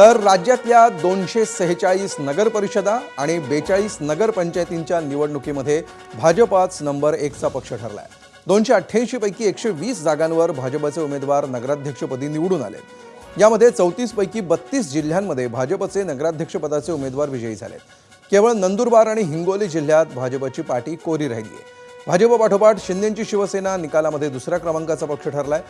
तर राज्यातल्या 246 नगर परिषदा आणि 42 नगरपंचायतींच्या निवडणुकीमध्ये भाजपच नंबर 1चा पक्ष ठरलाय। 288 पैकी 120 जागांवर भाजपचे उमेदवार नगराध्यक्षपदी निवडून आले। यामध्ये 34 पैकी 32 जिल्ह्यांमध्ये भाजपचे नगराध्यक्षपदाचे उमेदवार विजयी झाले। केवळ नंदुरबार आणि हिंगोली जिल्ह्यात भाजपची पाठी कोरी राहिली आहे। भाजप पाठोपाठ शिंदेंची शिवसेना निकालामध्ये दुसऱ्या क्रमांकाचा पक्ष ठरलाय।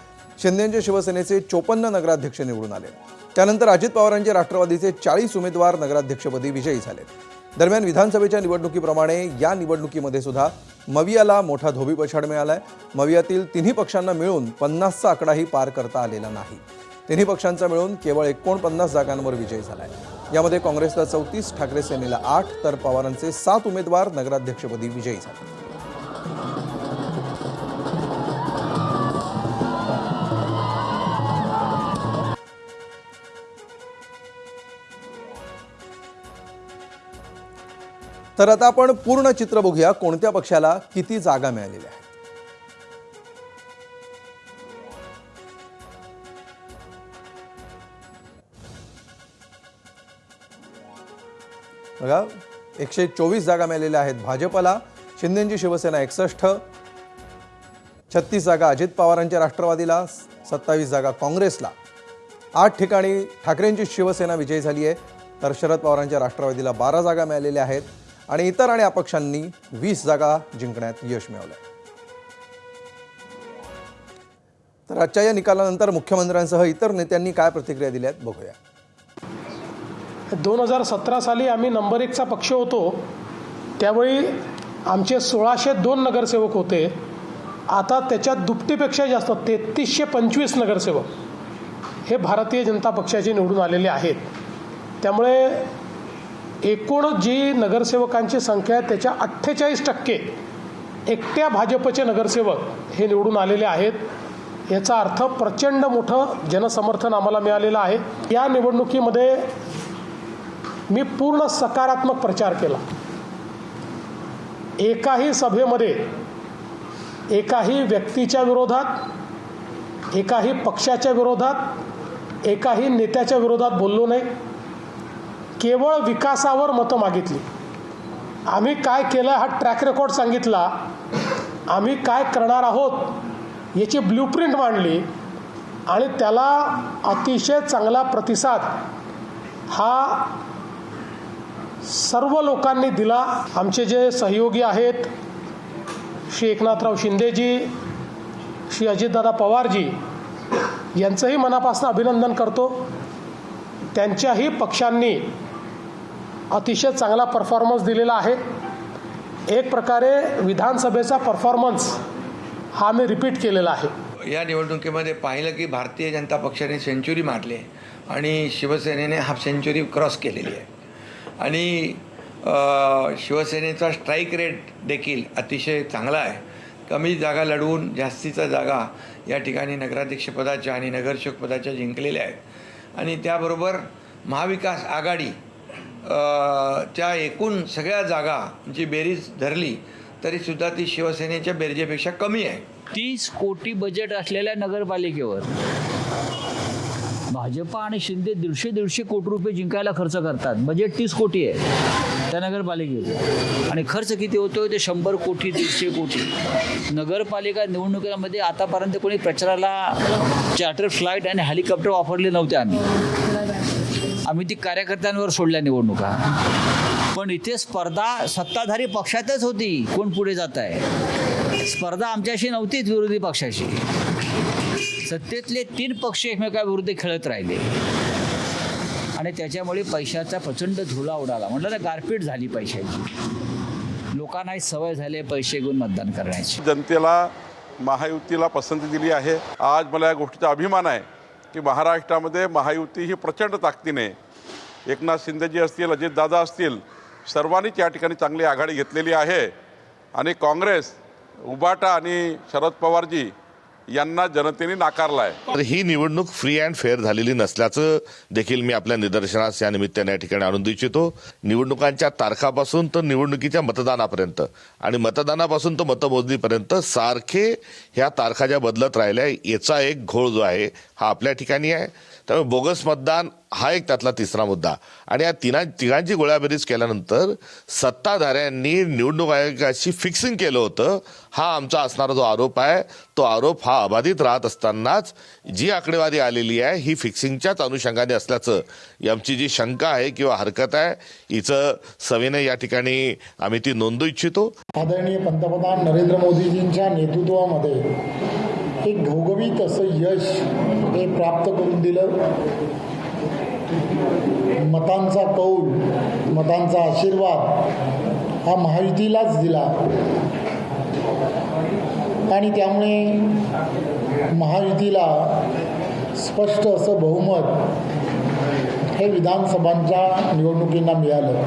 शिंदेंच्या शिवसेनेचे 54 नगराध्यक्ष निवडून आले। त्यानंतर अजित पवारांचे राष्ट्रवादीचे 40 उमेदवार नगराध्यक्षपदी विजयी झाले। दरम्यान विधानसभेच्या निवडणुकीप्रमाणे या निवडणुकीमध्ये सुद्धा मवियाला मोठा धोबीपछाड मिळालाय। मवियातील तिन्ही पक्षांना मिळून 50चा आकडाही पार करता आलेला नाही। तिन्ही पक्षांचा मिळून केवळ 49 जागांवर विजय झालाय। यामध्ये काँग्रेसला 34, ठाकरे सेनेला 8 तर पवारांचे 7 उमेदवार नगराध्यक्षपदी विजयी झाले। तर आता आपण पूर्ण चित्र बघूया, कोणत्या पक्षाला किती जागा मिळालेल्या आहेत। बघा, 124 जागा मिळालेल्या आहेत भाजपला। शिंदेंची शिवसेना 61, 36 जागा अजित पवारांच्या राष्ट्रवादीला, 27 जागा काँग्रेसला, 8 ठिकाणी ठाकरेंची शिवसेना विजयी झाली आहे, तर शरद पवारांच्या राष्ट्रवादीला 12 जागा मिळालेल्या आहेत आणि इतर आणि अपक्षांनी 20 जागा जिंकण्यात यश मिळवलंय। तर आजच्या या निकालानंतर मुख्यमंत्र्यांसह इतर नेत्यांनी काय प्रतिक्रिया दिल्यात बघूया। 2017 साली आम्ही नंबर 1चा पक्ष होतो, त्यावेळी आमचे 1602 नगरसेवक होते। आता त्याच्यात दुपटीपेक्षा जास्त 3325 नगरसेवक हे भारतीय जनता पक्षाचे निवडून आलेले आहेत। त्यामुळे एकूण जी नगरसेवकांची संख्या आहे त्याच्या 48% एकट्या भाजपचे नगरसेवक हे निवडून आलेले आहेत। याचा अर्थ प्रचंड मोठं जनसमर्थन आम्हाला मिळालेलं आहे। या निवडणुकीमध्ये मी पूर्ण सकारात्मक प्रचार केला। एकाही सभेमध्ये एकाही व्यक्तीच्या विरोधात, एकाही पक्षाच्या विरोधात, एकाही नेत्याच्या विरोधात बोललो नाही। केवळ विकासावर मतं मागितली। आम्ही काय केलं हा ट्रॅक रेकॉर्ड सांगितला, आम्ही काय करणार आहोत याची ब्ल्यूप्रिंट मांडली आणि त्याला अतिशय चांगला प्रतिसाद हा सर्व लोकांनी दिला। आमचे जे सहयोगी आहेत श्री एकनाथराव शिंदेजी, श्री अजितदादा पवारजी यांचंही मनापासून अभिनंदन करतो। त्यांच्याही पक्षांनी अतिशय चांगला परफॉर्मन्स दिलेला आहे। एक प्रकारे विधानसभेचा परफॉर्मन्स हा मी रिपीट केलेला आहे। या निवडणुकीमध्ये पाहिलं की भारतीय जनता पक्षाने सेंचुरी मारली आणि शिवसेनेने हाफ सेंचुरी क्रॉस केलेली आहे आणि शिवसेनेचा स्ट्राईक रेट देखील अतिशय चांगला आहे। कमी जागा लढवून जास्तीचा जागा या ठिकाणी नगराध्यक्षपदाच्या आणि नगरसेवकपदाच्या जिंकलेल्या आहेत आणि त्याबरोबर महाविकास आघाडी च्या एकूण सगळ्या जागा जी बेरीज धरली तरीसुद्धा ती शिवसेनेच्या बेरजेपेक्षा कमी आहे। 30 कोटी बजेट असलेल्या नगरपालिकेवर भाजप आणि शिंदे 150 कोटी रुपये जिंकायला खर्च करतात। बजेट 30 कोटी आहे त्या नगरपालिकेचं आणि खर्च किती होतो ते 100 कोटी 150 कोटी। नगरपालिका निवडणुकीमध्ये आतापर्यंत कोणी प्रचाराला चार्टर फ्लाईट आणि हेलिकॉप्टर वापरले नव्हते। आम्ही ती कार्यकर्त्यांवर सोडल्या निवडणुका, पण इथे स्पर्धा सत्ताधारी पक्षातच होती। कोण पुढे जात आहे, स्पर्धा आमच्याशी नव्हतीच विरोधी पक्षाशी। सत्तेतले 3 पक्ष एकमेकाविरुद्ध खेळत राहिले आणि त्याच्यामुळे पैशाचा प्रचंड धुळा उडाला। म्हटलं ना, गारपीट झाली पैशाची। लोकांनाही सवय झाली पैसे घेऊन मतदान करण्याची। जनतेला महायुतीला पसंती दिली आहे। आज मला या गोष्टीचा अभिमान आहे की महाराष्ट्रामध्ये महायुती ही प्रचंड ताकदीने एकनाथ शिंदेजी असतील, अजितदादा असतील, सर्वांनीच या ठिकाणी चांगली आघाडी घेतलेली आहे आणि काँग्रेस, उबाटा आणि शरद पवारजी यांना जनतेने नाकारला आहे। तर ही निवडणूक फ्री अँड फेअर झालेली नसल्याचं देखील मी आपल्या निदर्शनास या निमित्ताने या ठिकाणी आणून इच्छितो। निवडणुकांच्या तारखापासून तर निवडणुकीच्या मतदानापर्यंत आणि मतदानापासून तर मतमोजणीपर्यंत सारखे ह्या तारखा ज्या बदलत राहिल्या याचा एक घोळ जो आहे हा आपल्या ठिकाणी आहे। त्यामुळे बोगस मतदान हा एक त्यातला तिसरा मुद्दा. आणि या तिघांची गोळ्याबेरीज केल्यानंतर सत्ताधाऱ्यांनी निवडणूक आयोगाशी फिक्सिंग केलं होतं. हा आमचा असणारा जो आरोप आहे तो आरोप हा अबाधित राहत असतानाच जी आकडेवारी आलेली आहे ही फिक्सिंगच्याच अनुषंगाने असल्याचं आमची जी शंका आहे किंवा हरकत आहे हिचं सविनय या ठिकाणी आम्ही ती नोंदवू इच्छितो. आदरणीय पंतप्रधान नरेंद्र मोदीजींच्या नेतृत्वामध्ये एक घवघवीत असं यश हे प्राप्त करून दिलं. मतांचा कौल, मतांचा आशीर्वाद हा महायुतीलाच दिला आणि त्यामुळे महायुतीला स्पष्ट असं बहुमत हे विधानसभांच्या निवडणुकींना मिळालं.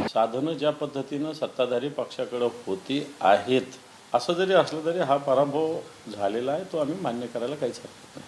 साधनं ज्या पद्धतीनं सत्ताधारी पक्षाकडे होती आहेत असं जरी असलं तरी हा पराभव झालेला आहे तो आम्ही मान्य करायला काहीच हरकत नाही.